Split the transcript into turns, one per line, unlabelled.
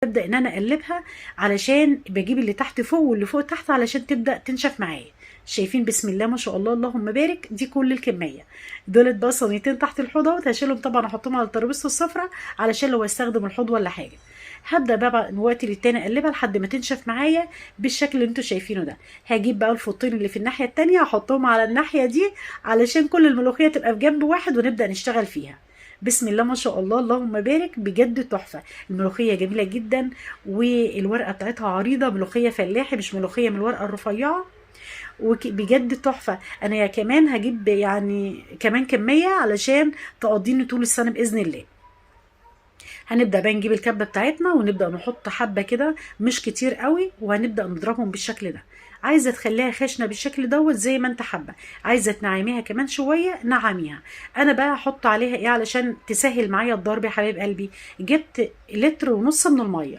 ببدا ان انا اقلبها علشان بجيب اللي تحت فوق واللي فوق تحت علشان تبدا تنشف معايا. شايفين بسم الله ما شاء الله اللهم بارك، دي كل الكميه. دولت بقى صينيتين تحت الحوض اهوت، هشيلهم طبعا احطهم على ترابيزه السفره علشان لو استخدم الحوض ولا حاجه. هبدا بقى من وقت للتاني اقلبها لحد ما تنشف معايا بالشكل اللي انتوا شايفينه ده. هجيب بقى الفطين اللي في الناحيه التانيه احطهم على الناحيه دي علشان كل الملوخيه تبقى في جنب واحد ونبدا نشتغل فيها. بسم الله ما شاء الله اللهم بارك، بجد تحفه. الملوخيه جميله جدا، والورقه بتاعتها عريضه، ملوخيه فلاحي مش ملوخيه من الورقه الرفيعه، وبجد تحفه. انا كمان هجيب يعني كمان كميه علشان تقضيني طول السنه باذن الله. هنبدا بقى نجيب الكبه بتاعتنا ونبدا نحط حبه كده مش كتير قوي، وهنبدا نضربهم بالشكل ده. عايزه تخليها خشنه بالشكل دوت زي ما انت حابه، عايزه تنعميها كمان شويه نعميها. انا بقى هحط عليها ايه علشان تسهل معايا الضرب يا حبايب قلبي؟ جبت لتر ونص من الميه،